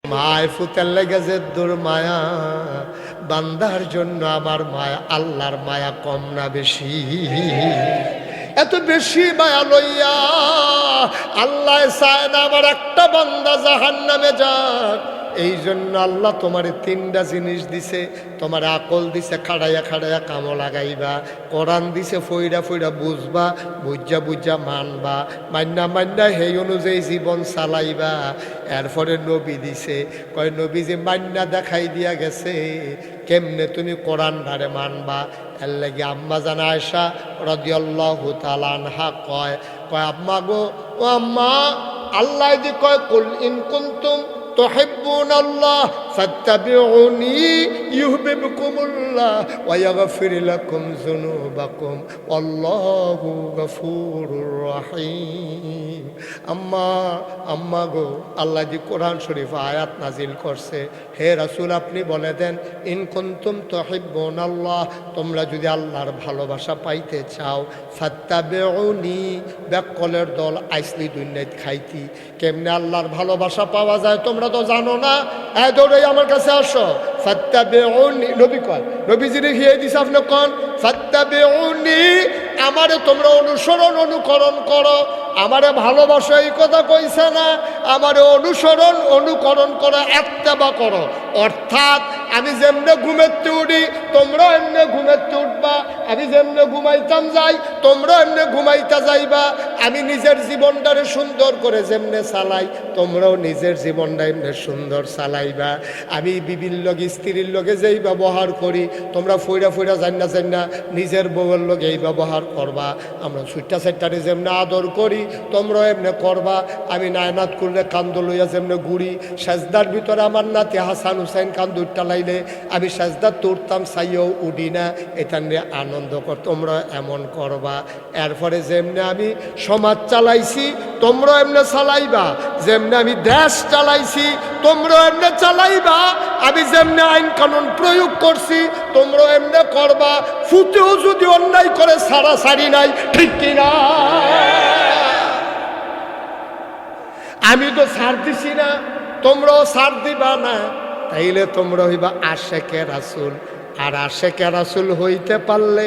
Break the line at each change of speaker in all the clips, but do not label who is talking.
মায় ফুতের লেগে যে দূর মায়া, বান্দার জন্য আমার মায়া, আল্লাহর মায়া কম না বেশি? এত বেশি মায়া লইয়া আল্লাহ চায় না আমার একটা বান্দা জাহান্নামে যাক। এই জন্য আল্লাহ তোমারে তিনটা জিনিস দিছে। তোমার আকল দিছে খাড়াইয়া খাড়াইয়া কামো লাগাইবা, কোরআন দিছে ফইরা ফইরা বুঝবা, বুঝা বুঝা মানবা, মান্না মান্না সেই অনুযায়ী জীবন চালাইবা। এরপরে নবী দিছে, কয় নবী যে মান্না দেখাই দিয়া গেছে কেমনে তুমি কোরআন ধারে মানবা। এর লাগে আম্মা জান আয়েশা রাদিয়াল্লাহু তাআলা আনহা কয় আম্মা গো, ও আম্মা, আল্লাহ যে কয় কুল ইন কুনতুম তুহিব্বুনাল্লাহ ফাত্তাবিউনি ইউহিব্বুকুমুল্লাহ ওয়া ইয়াগফির লাকুম যুনুবাকুম ওয়াল্লাহু গফুরুর রহিম। আম্মা গো, আল্লাহ যে কোরআন শরীফ আয়াত নাজিল করছে, হে রাসূল আপনি বলে দেন, ইন কুনতুম তুহিব্বুনাল্লাহ, তোমরা যদি আল্লাহর ভালোবাসা পাইতে চাও, ফাত্তাবিউনি, বেকলের দল আইসলি দুনিয়াত খাইতি। কেমনে আল্লাহর ভালোবাসা পাওয়া যায় তোমরা তো জানো না, দৌড়াই আমার কাছে আসো। ফাত্তাবিউনি, নবী কয়, নবীজিরে হিয়ে দিছে আপনি কন ফাত্তাবিউনি, আমারে তোমরা অনুসরণ অনুকরণ করো। আমারে ভালোবাসা এই কথা কইছে না, আমারে অনুসরণ অনুকরণ করো, ইত্তেবা করো। অর্থাৎ আমি যেমনে ঘুমেতে উঠি তোমরাও এমনি ঘুমেতে উঠবা, আমি যেমনে ঘুমাইতাম যাই তোমরাও এমনি ঘুমাইতা যাইবা। আমি নিজের জীবনটারে সুন্দর করে যেমনে চালাই তোমরাও নিজের জীবনটা এমনি সুন্দর চালাইবা। আমি বিভিন্ন লগে স্ত্রীর লগে যেই ব্যবহার করি তোমরা ফইরা ফইরা জান্না নিজের বউয়ের লগে এই ব্যবহার করবা। আমরা ছুট্টা চারটারে যেমনে আদর করি তোমরাও এমনি করবা। আমি নায়নাত করলে কান্দ লইয়া যেমনে ঘুরি, সেজদার ভিতরে আমার নাতি হাসান হুসাইন কান্দুরটা লাইলে আমি সেজদা তুরতাম চাইও উঠি না, এটা নিয়ে আনন্দ কর, তোমরা এমন করবা। এরপরে যেমনে আমি সমাজ চালাইছি তোমরাও এমনি চালাইবা, যেমনে আমি দেশ চালাইছি তোমরাও এমনি চালাইবা। আমি যেমনে আইন কানুন প্রয়োগ করছি তোমরাও এমনি করবা। ফুতেও যদি অন্যায় করে ছাড়াছাড়ি নাই, ঠিক কিনা? আমি তো ছাড় দিছি না, তোমরাও ছাড় দিবা না। তাইলে তোমরা হইবা আশেকে রাসূল। আর আশেকে রাসূল হইতে পারলে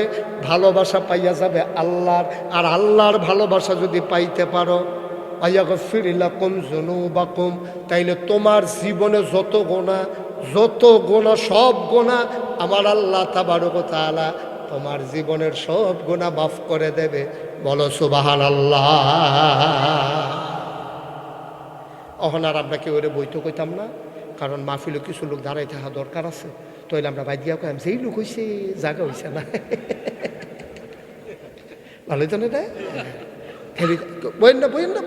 ভালোবাসা পাইয়া যাবে আল্লাহর। আর আল্লাহর ভালোবাসা যদি পাইতে পারো, ওয়ায়াগফির লাকুম যুনুবাকুম, তাইলে তোমার জীবনে যত গোনা সব গোনা আমার আল্লাহ তাবারক ওয়া তাআলা তোমার জীবনের সব গোনা মাফ করে দেবে। বলো সুবহানাল্লাহ। অহন আর আমরা কেউ বইতে কইতাম না, কারণ মাহফিলে কিছু লোক দাঁড়াই থাকা দরকার আছে। তাইলে আমরা বাদ দিয়া কইম যেই লোক হয়েছে জায়গা হয়েছে না, ভালোই তো না বইন না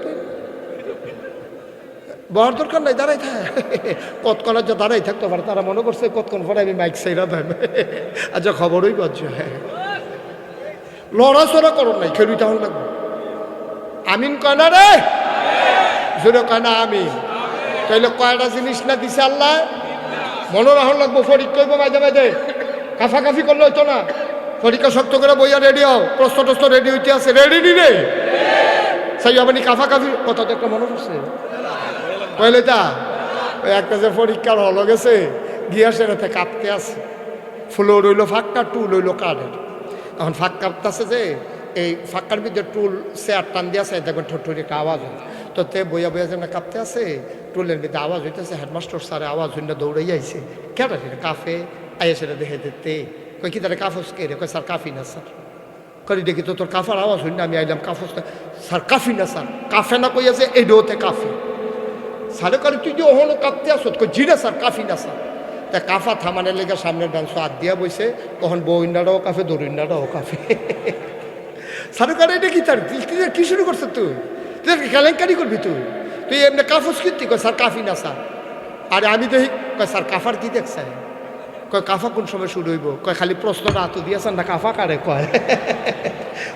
বহার দরকার নাই, দাঁড়াই থাক। কতক্ষণ যে দাঁড়াই থাকতে পারে, তারা মনে করছে কতক্ষণ পরে আমি মাইক সাইরা দেন। আচ্ছা খবরই পাচ্ছ, লড়াচড়া করো নাই, খেলুই তাহলে লাগবে। আমিন কয় না রে, জোরে কয় না আমিন। তাইলে কয়টা জিনিস না দিছে আল্লাহ, মনে রাখা লাগবো। পরীক্ষা হইব মাঝে কাফাকাফি করলে হইতো না। পরীক্ষা শক্ত করে বইয়া রেডি হও, প্রশ্ন টস্ত রেডি হইতে আছে, রেডি নি রে সেই আপনি কাফাকাফি কথা তো একটা মনে পড়ছে কইলে তা ওই একটা যে পরীক্ষার হল গেছে গিয়া সেটাতে কাঁপতে আছে। ফুলো রইল ফাঁকা, টুল রইল কাঠের। এখন ফাঁক কাঁপতেছে যে এই ফাঁকার ভিতরে টুল চেয়ার টান দিয়ে আছে, দেখবেন ঠোঁটুরি একটা আওয়াজ হয়। তো তে বইয়া যেন কাঁপতে আছে, টুলের ভিতরে আওয়াজ হইতেছে। হেডমাস্টার স্যারে আওয়াজ হইলে দৌড়াই আইছে, কেটা সেটা কাফে আইয়া সেটা দেখে দিতে কই কি তারা কাফস কে রে? কয় স্যার কাফি না স্যার। করি দেখি তো তোর কাফার আওয়াজ হইলে আমি আইলাম কাফস না স্যার, কাফি না স্যার। কাফে না কইয়াছে এই ডোতে কাফি। স্যারে করে তুই যে ওহনো কাঁপতে আসত, কই জি না স্যার, কাফি না স্যার। তা কাফা থামানের লেগে সামনের ডান্স হাত দিয়া বইছে, তখন বইন্ডাটাও কাফে দরিন্ডাটাও কাফে। স্যারে করে এটা কি তার কি শুরু করছে তুই কেলেঙ্কারি করবি তুই এমনি কাফস কীর্তি? কয় স্যার কাফি না স্যার। আরে আমি দেখি, কয় স্যার কাফার কি দেখছে? কয় কাফা কোন সময় শুরু হইব? কয় খালি প্রশ্নটা হাতু দিয়েছেন না কাফা কারে কয়।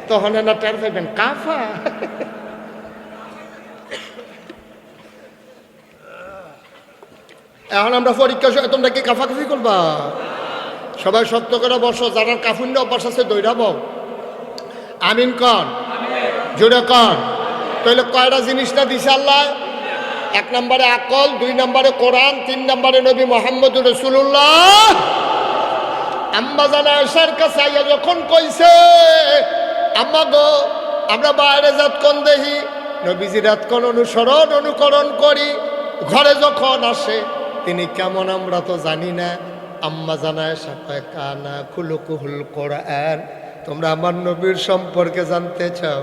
তখন না টের পাইবেন কাফা। এখন আমরা পরীক্ষা তোমরা কি কাফাকাফি করবা? সবাই সত্য করে বসো, যারা কাফুন্য অভ্যাস আছে দৌড়াব। আমিন কন, জোরে কন। তাহলে কয়টা জিনিসটা দিছে আল্লাহ? এক নম্বরে আকল, 2 নম্বরে কোরআন, 3 নম্বরে নবী মুহাম্মদুর রাসূলুল্লাহ। আম্মা জান আয়েশার কাছে আইয়া যখন কইছে, আম্মা গো আমরা বাইরে যাত কোন দেখি, নবীজি রাত কোন অনুকরণ করি, ঘরে যখন আসে তিনি কেমন আমরা তো জানি না। আম্মা জান আয়েশা কয় কানা খুলুকুহুল কোরআন, তোমরা আমার নবীর সম্পর্কে জানতে চাও,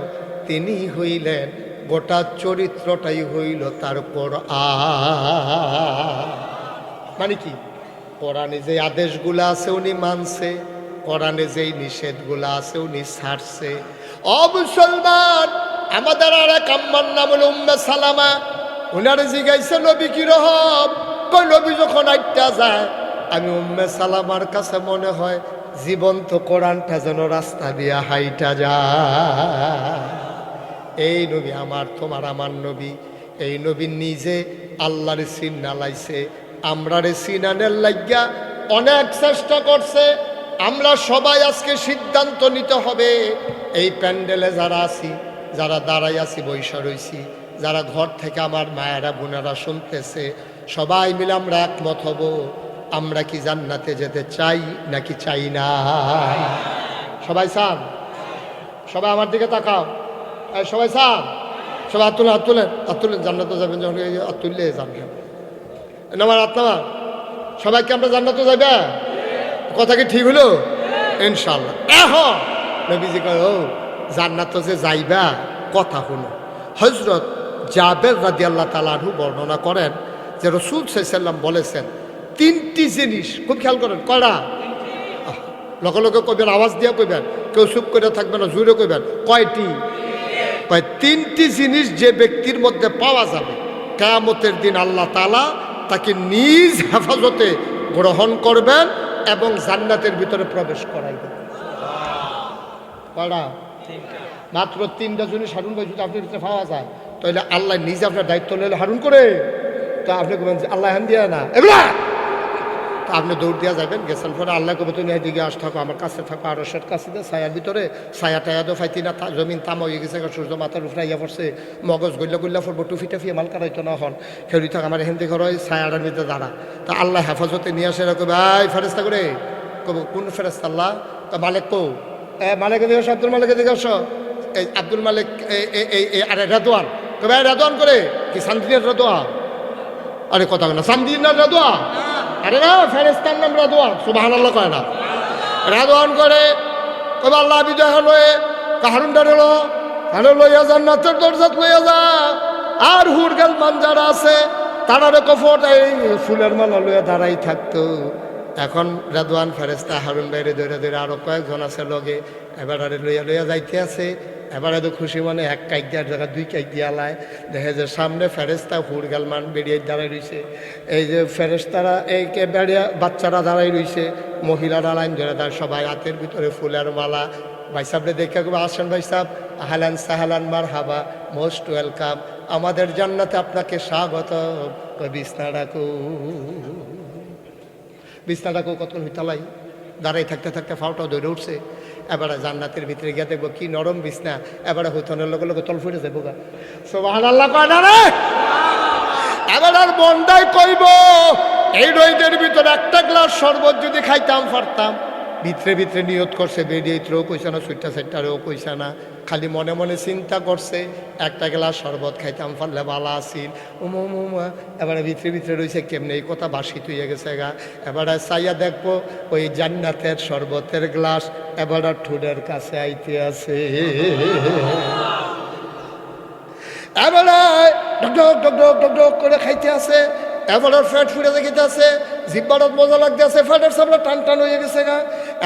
তিনি হইলেন গোটা চরিত্রটাই হইল তার কোরআন। মানে কি, কোরআনে যে আদেশগুলো আছে উনি মানছে, কোরআনে যেই নিষেধগুলো আছে উনি ছাড়ছে। ও মুসলমান, আমাদের আর এক আম্মার নাম হলো উম্মে সালামা। উনারে জিজ্ঞাসা নবী কিরকম? কই নবী যখন আইটা যায় আমি উম্মে সালামার কাছে মনে হয় জীবন্ত কোরআনটা যেন রাস্তা দিয়া হাইটা যায়। এই নবী আমার, তোমার আমার নবী, এই নবী নিজে আল্লাহর সিনা লাইছে, আমরারে সিনানের লাগিয়া অনেক চেষ্টা করছে। আমরা সবাই আজকে সিদ্ধান্ত নিতে হবে, এই প্যান্ডেলে যারা আছি, যারা দাঁড়াই আছি, বৈশা রইছি, যারা ঘর থেকে আমার মায়েরা বোনেরা শুনতেছে, সবাই মিলে আমরা একমত হব, আমরা কি জান্নাতে যেতে চাই নাকি চাই না? সবাই চান? সবাই আমার দিকে তাকাও, সবাই চান? সবাই হাত তুলেন, হাত তুলেন, হাত তুলেন। জান্নাতে যাবেন যখন হাত তুললে জানবেন আমার হাত নামা। সবাইকে আমরা জান্নাতে যাবে, কথা কি ঠিক হলো? ইনশাল্লাহ। এখন নবীজি কয় ও জান্নাতে যে যাইবা, কথা হলো। হযরত জাবের রাদিয়াল্লাহু তাআলা আনহু বর্ণনা করেন যে রাসূল সাল্লাল্লাহু আলাইহি ওয়াসাল্লাম বলেছেন 3টি জিনিস, খুব খেয়াল করেন, কয়টা? লগে লগে কইবেন, আওয়াজ দিয়া কইবেন, কেউ চুপ করে থাকবে না, জোরে কইবেন। কয়টি? কয় 3টি জিনিস যে ব্যক্তির মধ্যে পাওয়া যাবে, কিয়ামতের দিন আল্লাহ তাআলা তাকে নিজ হেফাজতে গ্রহণ করবেন এবং জান্নাতের ভিতরে প্রবেশ করাইবেন। কয়টা? মাত্র 3টা জিনিস হারুন ভাই যদি আপনার ভিতরে পাওয়া যায়, তাহলে আল্লাহ নিজে আপনার দায়িত্ব নিলে হারুন করে, তো আপনি কবেন যে আল্লাহ হ্যান দিয়া না এগুলা, তো আপনি দৌড় দিয়া যাবেন। গেছেন পরে আল্লাহ কবে তুমি এদিকে আস, থাকো আমার কাছে থাকো, আরো সেট কাছে দিয়ে ছায়ার ভিতরে, ছায়া টায়া তো ফাইতি না, জমিন তামা হয়ে গেছে, সূর্য মাথার উপরে ইয়া পড়ছে, মগজ গল্লা গুল্লা পড়বো, টুফি টাফি মাল কারাইতো না হন, খেলি থাক আমার হেন্দি ঘর ওই ছায়াটার ভিতরে দাঁড়া। তা আল্লাহ হেফাজতে নিয়ে আসে, এরকম ভাই ফেরেস্তা করে কব কোন ফেরেস্তা? আল্লাহ। তা মালিক কো, মালিকের দিকে আসো, আব্দুল মালিকের দিকে আসো। এই আব্দুল মালিক আরে রেদওয়ান, তবে রেদওয়ান করে কি সান্দিনের রেদোয়া? আরে কথা না, সান্দিনের রেদোয়া? আরে না, ফেরেস্তার নাম রেদওয়ান, সুবহানাল্লাহ কয় না। রেদওয়ান করে কবে আল্লাহ বিজয় হলো, কাহারুনটা এলো, কারো লইয়া জান্নাতের দরজাত লইয়া যা। আর হুরগাল মান যারা আছে তারারে কফট এই ফুলের মালা লইয়া দাঁড়াই থাকতো। এখন রেদওয়ান ফেরেস্তা হারুন বাইরে ধরে ধরে আরো কয়েকজন আছে লগে, এবার আরে লইয়া লইয়া যাইতে আছে। এবার এত খুশি মনে 1 কাইক দেওয়ার জায়গা 2 কাইক দিয়া লায়, দেখে যে সামনে ফেরেস্তা হুরগাল মান বেরিয়ে দাঁড়াই রইছে। এই যে ফেরেস্তারা এই বেড়িয়া বাচ্চারা দাঁড়াই রইছে, মহিলারা লাইন ধরে তার সবাই হাতের ভিতরে ফুলের মালা। ভাই সাহেবরে দেখে আসেন ভাই সাহেব, আহলান সাহলান মারহাবা, মোস্ট ওয়েলকাম, আমাদের জান্নাতে আপনাকে স্বাগত। বিছনা ডাকু, বিছনা ডাকু, কতক্ষণ হইতালাই দাঁড়াই থাকতে থাকতে ফাওটাও ধরে উঠছে। এবারে জান্নাতের ভিতরে গিয়ে দেখবো কি নরম বিছনা, এবারে হুতনের লগে লগে তল ফুটে যাবো গা। সুবহানাল্লাহ কয় না রে? এবার আর বন্দাই কইব এই রইদের ভিতরে একটা গ্লাস শরবত যদি খাইতাম পারতাম। ভিতরে ভিতরে নিয়ত করছে, বেরিয়ে ইত্রও কইছে না, সুইটা সাইটারেও কইছে না, খালি মনে মনে চিন্তা করছে একটা গ্লাস শরবত খাইতাম পারলে ভালো আসিল। উমা এবারে ভিতরে ভিতরে রয়েছে কেমনে এই কথা বাসি তুইয়ে গেছে গা। এবারে চাইয়া দেখবো ওই জান্নাতের শরবতের গ্লাস এবারে ঠুডের কাছে আইতে আছে। এবারে ডক ডক ডক ডক ডক করে খাইতে আছে, এবার ফ্যাট ফুটে দেখিতে আছে, জিব্বারত মজা লাগতে আছে, ফ্যাটের সামনে টান টান হয়ে গেছে গা।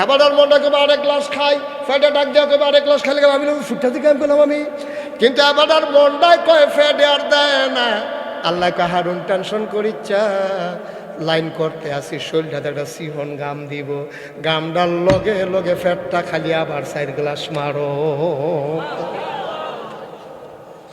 এবার আর মনটা কেবো আরেক গ্লাস খাই, ফ্যাটে ডাক দেওয়া কেবো আরেক গ্লাস খাইলে আমি ফুটটা দিকে আমি পেলাম আমি। কিন্তু এবার আর মনটাই কয় ফ্যাটে আর দেয় না। আল্লাহ কাহারুন টেনশন করিচ্ছা লাইন করতে আসি, শরীরটাতে একটা সিহন গাম দিব, গামডার লগে লগে ফ্যাটটা খালি আবার 4 গ্লাস মারো।